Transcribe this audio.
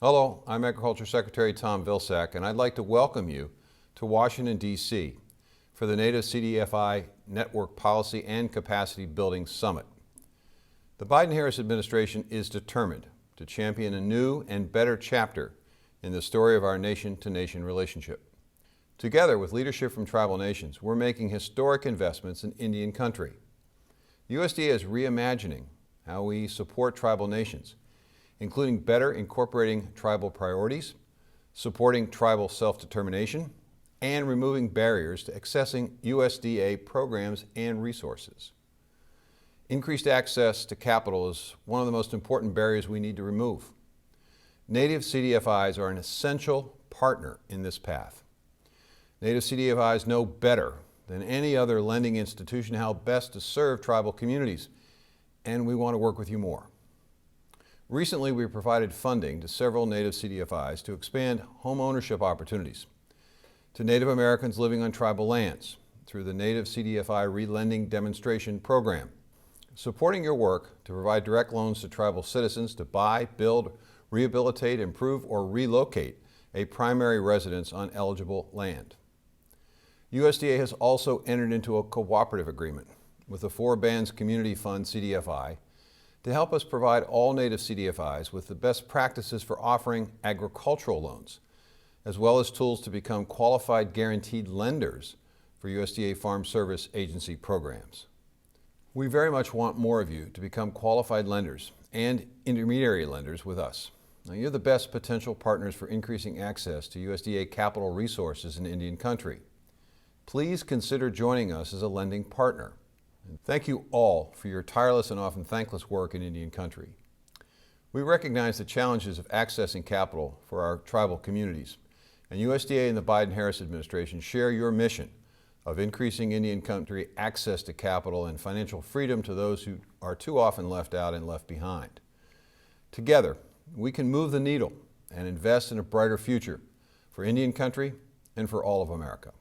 Hello, I'm Agriculture Secretary Tom Vilsack, and I'd like to welcome you to Washington, D.C. for the Native CDFI Network Policy and Capacity Building Summit. The Biden-Harris administration is determined to champion a new and better chapter in the story of our nation-to-nation relationship. Together with leadership from tribal nations, we're making historic investments in Indian country. The USDA is reimagining how we support tribal nations, including better incorporating tribal priorities, supporting tribal self-determination, and removing barriers to accessing USDA programs and resources. Increased access to capital is one of the most important barriers we need to remove. Native CDFIs are an essential partner in this path. Native CDFIs know better than any other lending institution how best to serve tribal communities, and we want to work with you more. Recently, we provided funding to several Native CDFIs to expand home ownership opportunities to Native Americans living on tribal lands through the Native CDFI Relending Demonstration Program, supporting your work to provide direct loans to tribal citizens to buy, build, rehabilitate, improve, or relocate a primary residence on eligible land. USDA has also entered into a cooperative agreement with the Four Bands Community Fund CDFI to help us provide all Native CDFIs with the best practices for offering agricultural loans, as well as tools to become qualified guaranteed lenders for USDA Farm Service Agency programs. We very much want more of you to become qualified lenders and intermediary lenders with us. Now, you're the best potential partners for increasing access to USDA capital resources in Indian country. Please consider joining us as a lending partner. And thank you all for your tireless and often thankless work in Indian country. We recognize the challenges of accessing capital for our tribal communities, and USDA and the Biden-Harris administration share your mission of increasing Indian country access to capital and financial freedom to those who are too often left out and left behind. Together, we can move the needle and invest in a brighter future for Indian country and for all of America.